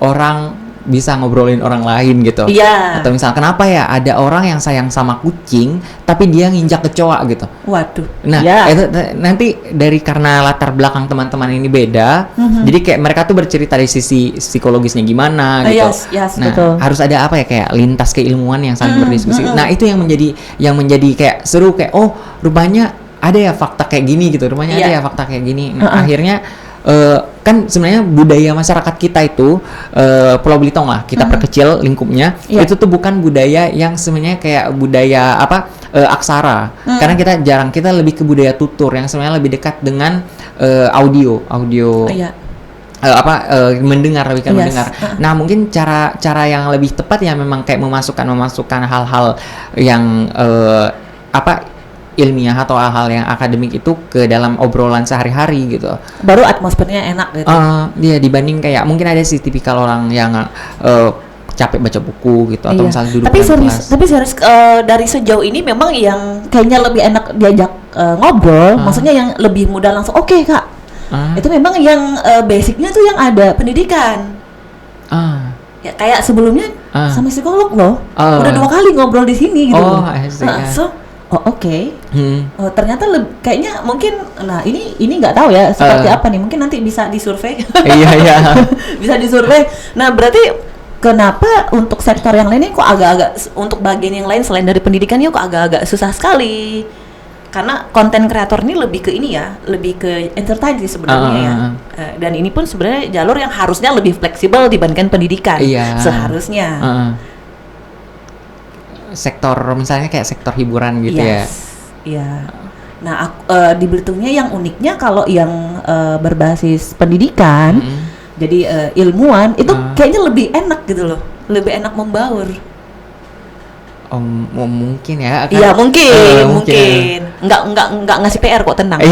orang bisa ngobrolin orang lain gitu. Atau misal kenapa ya ada orang yang sayang sama kucing tapi dia nginjak kecoa gitu. Waduh. Nah, itu nanti karena latar belakang teman-teman ini beda, jadi kayak mereka tuh bercerita dari sisi psikologisnya gimana gitu. Nah, betul. harus ada apa ya, kayak lintas keilmuan yang saling berdiskusi. Nah, itu yang menjadi kayak seru, kayak rupanya ada ya fakta kayak gini gitu. Rupanya ada ya fakta kayak gini. Nah, akhirnya kan sebenarnya budaya masyarakat kita itu Pulau Belitung lah kita perkecil lingkupnya, itu tuh bukan budaya yang sebenarnya kayak budaya aksara, karena kita lebih ke budaya tutur yang sebenarnya lebih dekat dengan audio mendengar. Nah, mungkin cara yang lebih tepat ya memang kayak memasukkan hal-hal yang ilmiah atau hal-hal yang akademik itu ke dalam obrolan sehari-hari gitu. Baru atmosfernya enak gitu. Dibanding kayak mungkin ada sih tipikal orang yang capek baca buku gitu atau misalnya duduk kelas. Tapi serius dari sejauh ini memang yang kayaknya lebih enak diajak ngobrol, maksudnya yang lebih mudah langsung oke, Kak. Itu memang yang basicnya tuh yang ada pendidikan. Ya kayak sebelumnya sama psikolog loh. Udah 2 kali ngobrol di sini gitu loh. Ternyata kayaknya mungkin, nah ini nggak tahu ya seperti apa nih, mungkin nanti bisa disurvei. Bisa disurvei. Nah, berarti kenapa untuk sektor yang lainnya kok agak-agak, untuk bagian yang lain selain dari pendidikannya kok agak-agak susah sekali? karena konten kreator ini lebih ke ini ya, lebih ke entertain sih sebenarnya ya. Dan ini pun sebenarnya jalur yang harusnya lebih fleksibel dibandingkan pendidikan. Iya. Seharusnya. Sektor misalnya kayak sektor hiburan gitu ya. Iya. Nah, di Belitungnya yang uniknya kalau yang berbasis pendidikan, jadi ilmuwan itu kayaknya lebih enak gitu loh, lebih enak membaur. Mungkin ya. Iya mungkin. Enggak ngasih PR kok, tenang.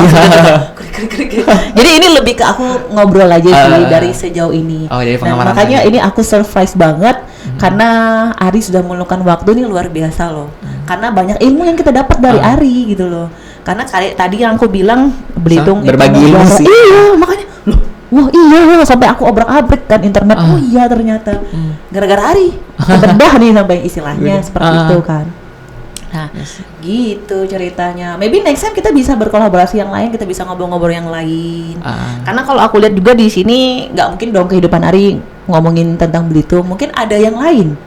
Jadi ini lebih ke aku ngobrol aja sih dari sejauh ini. Dari nah, makanya ini aku surprise banget karena Ari sudah meluangkan waktu ini luar biasa loh. Karena banyak ilmu yang kita dapat dari Ari gitu loh. Karena tadi yang aku bilang Belitung berbagi ilmu sih. Iya, makanya loh. Wah iya, sampai aku obrak-abrik kan internet. Oh iya ternyata gara-gara Ari kebedah nih sampai istilahnya seperti itu kan. Nah gitu ceritanya. Maybe next time kita bisa berkolaborasi yang lain, kita bisa ngobrol-ngobrol yang lain. Karena kalau aku lihat juga di sini nggak mungkin dong kehidupan Ari ngomongin tentang Belitung. Mungkin ada yang lain.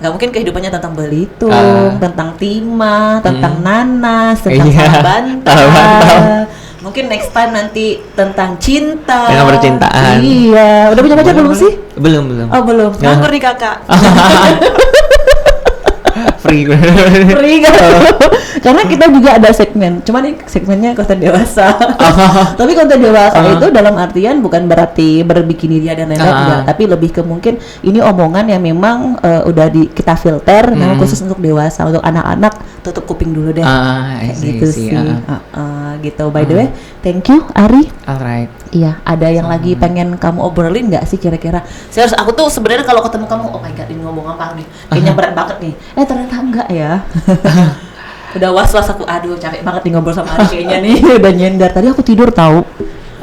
Nggak mungkin kehidupannya tentang Belitung, tentang timah, tentang nanas, tentang Salabantah. Mungkin next time nanti tentang cinta. Tentang percintaan. Iya, udah punya pacar belum sih? Belum. Oh belum. Nganggur nih kakak. Free kan? Karena kita juga ada segmen, cuman ini segmennya konten dewasa. Tapi konten dewasa itu dalam artian bukan berarti berbikini dia dan lain-lain, enggak, tapi lebih ke mungkin ini omongan yang memang udah kita filter, memang khusus untuk dewasa, untuk anak-anak tutup kuping dulu deh. Kayak gitu sih. Gitu. By the way, thank you Ari. Alright. Iya, ada yang lagi pengen kamu obrolin nggak sih kira-kira? Serius, aku tuh sebenarnya kalau ketemu kamu, oh my god, ini ngomong apa nih? Kayaknya berat banget nih. Ternyata enggak ya. Udah was-was aku, aduh capek banget nih ngobrol sama Ari kayaknya nih. Udah nyender. Tadi aku tidur tahu.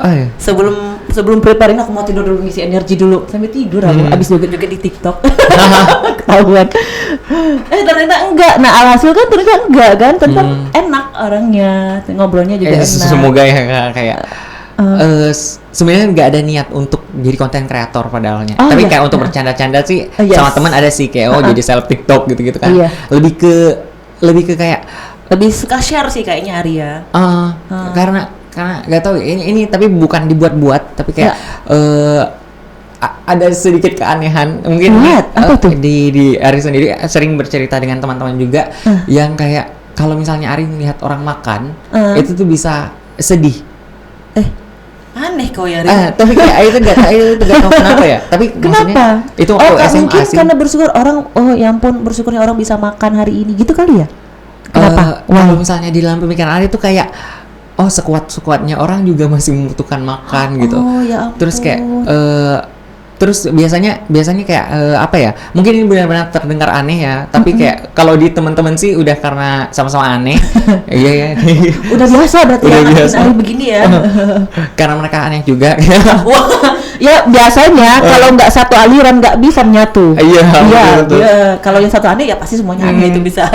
Iya. Sebelum preparing aku mau tidur dulu, ngisi energi dulu. Sampai tidur aku, abis joget-joget di TikTok. Ketahuan. Ternyata enggak. Nah, alhasil kan ternyata enggak kan. Ternyata enak orangnya. Ngobrolnya juga enak. Semoga ya kayak sebenarnya nggak ada niat untuk jadi konten kreator padahalnya. Tapi kayak untuk bercanda-canda sih sama teman ada sih kayak jadi seleb TikTok gitu-gitu kan. Lebih ke kayak lebih suka share sih kayaknya Ari ya. Karena nggak tahu ini tapi bukan dibuat-buat, tapi kayak ada sedikit keanehan mungkin di Ari sendiri sering bercerita dengan teman-teman juga yang kayak kalau misalnya Ari melihat orang makan itu tuh bisa sedih. Aneh kau ya, tapi kayak itu gak tahu kenapa ya. Tapi kenapa? Itu waktu SMA mungkin sih. karena bersyukur orang, ya ampun bersyukurnya orang bisa makan hari ini gitu kali ya. Kenapa? Kalau misalnya di dalam pemikiran Ari itu kayak sekuat-sekuatnya orang juga masih membutuhkan makan gitu. Ya ampun. Terus kayak terus biasanya kayak apa ya? Mungkin ini benar-benar terdengar aneh ya, tapi kayak kalau di teman-teman sih udah karena sama-sama aneh. Iya ya. Udah biasa berarti udah ya biasa. Ari begini ya. Karena mereka aneh juga. Wah, ya biasanya kalau nggak satu aliran nggak bisa nyatu. Iya. Kalau yang satu aneh ya pasti semuanya aneh itu bisa.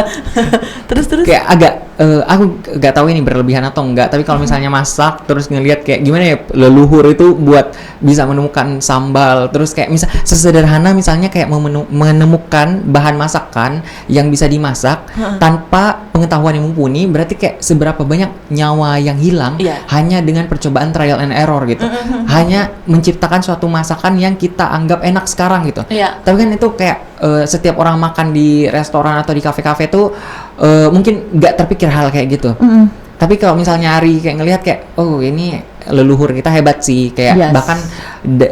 terus. Kayak agak aku nggak tahu ini berlebihan atau enggak, tapi kalau misalnya masak terus ngelihat kayak gimana ya leluhur itu buat bisa menemukan sambal, terus kayak sesederhana misalnya kayak menemukan bahan masakan yang bisa dimasak tanpa pengetahuan yang mumpuni, berarti kayak seberapa banyak nyawa yang hilang hanya dengan percobaan trial and error gitu. Hanya menciptakan suatu masakan yang kita anggap enak sekarang gitu. Tapi kan itu kayak setiap orang makan di restoran atau di kafe-kafe tuh mungkin nggak terpikir hal kayak gitu. Tapi kalau misalnya Ari kayak ngelihat kayak ini leluhur kita hebat sih, kayak bahkan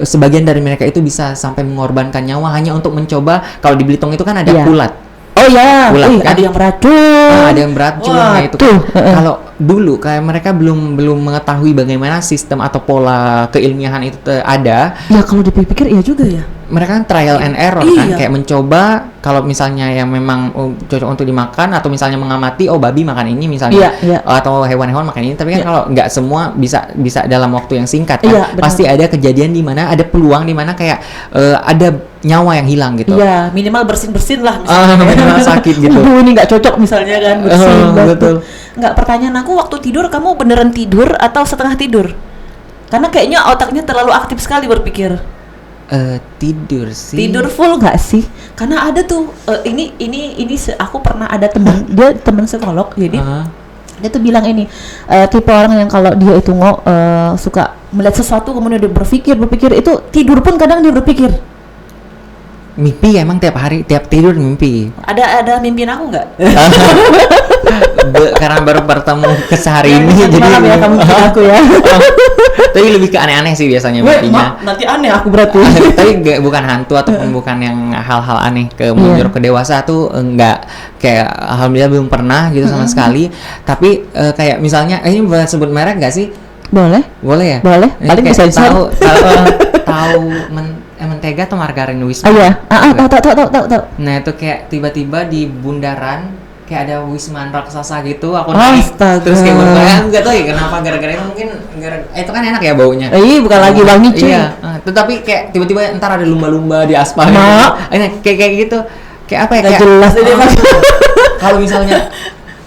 sebagian dari mereka itu bisa sampai mengorbankan nyawa hanya untuk mencoba. Kalau di Belitung itu kan ada kulat. Kulat, kan? Ada yang beracun. Ada yang beracun. Nah itu kan. Kalau dulu kayak mereka belum mengetahui bagaimana sistem atau pola keilmiahan itu ada. Ya kalau dipikir iya juga ya. Mereka kan trial and error kan, kayak mencoba kalau misalnya yang memang cocok untuk dimakan, atau misalnya mengamati babi makan ini misalnya, atau hewan-hewan makan ini. Tapi kan kalau nggak semua bisa dalam waktu yang singkat kan, pasti ada kejadian di mana ada peluang di mana kayak ada nyawa yang hilang gitu. Iya, minimal bersin lah misalnya. Minimal sakit gitu. Ini nggak cocok misalnya kan, bersin. Betul. Nggak, pertanyaan aku waktu tidur kamu beneran tidur atau setengah tidur? Karena kayaknya otaknya terlalu aktif sekali berpikir. Tidur sih. Tidur full nggak sih? Karena ada tuh ini aku pernah ada teman, dia teman psikolog, jadi Dia tuh bilang ini tipe orang yang kalau dia itu suka melihat sesuatu kemudian dia berpikir itu tidur pun kadang dia berpikir. Mimpi emang tiap hari, tiap tidur mimpi. Ada mimpiin aku nggak? Karena baru bertemu sehari ini Nanti jadi malam ya kamu mimpiin aku ya. tapi lebih ke aneh-aneh sih biasanya mimpinya. Nanti aneh aku berarti. Tapi bukan hantu ataupun bukan yang hal-hal aneh ke menjurus ke dewasa tuh enggak, kayak alhamdulillah belum pernah gitu sama sekali. Tapi kayak misalnya ini boleh sebut merek nggak sih? Boleh Ya. boleh Ini paling kayak bisa tahu mentega atau margarin Wisma. oh iya tahu. Nah itu kayak tiba-tiba di bundaran kayak ada wisman raksasa gitu, aku naik Astaga. terus kayak nggak tahu ya kenapa, gara-gara itu mungkin itu kan enak ya baunya. Bukan lagi wangi cuy. Iya, tetapi kayak tiba-tiba ntar ada lumba-lumba di aspal. Kayak gitu. Kayak apa ya? Nggak Kayak jelas ini Mas. kalau misalnya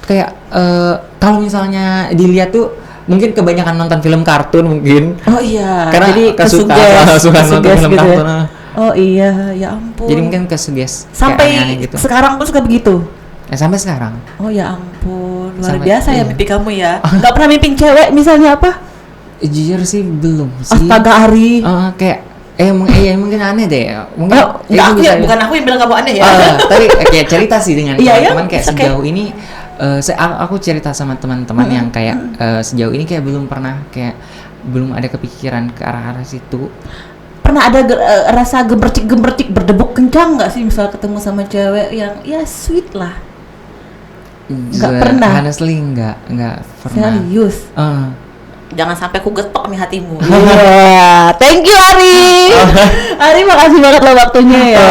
kayak kalau misalnya dilihat tuh mungkin kebanyakan nonton film kartun mungkin. Oh iya. Karena jadi suka nonton film gitu kartun. ya? Oh iya, ya ampun. Jadi mungkin kesuges sampai kayak aneh gitu. sekarang pun suka begitu. Sampai sekarang. Oh ya ampun, luar Sampai- biasa ya iya. mimpi kamu ya. Nggak pernah mimpi cewek misalnya apa? Jujur sih belum sih. Astaga Ari. Kayak mungkin aneh deh. Mungkin Nggak aku ya, bisa- bukan aku yang bilang kamu aneh ya. Tapi kayak cerita sih dengan Iya, teman-teman kayak oke. sejauh ini aku cerita sama teman-teman yang kayak sejauh ini kayak belum pernah, kayak belum ada kepikiran ke arah-arah situ. Pernah ada rasa gemercik berdebuk kencang nggak sih misal ketemu sama cewek yang ya sweet lah? Nggak pernah. Honestly nggak pernah. Serius. Jangan sampai ku getok nih hatimu. Thank you Ari. Ari makasih banget lo waktunya ya.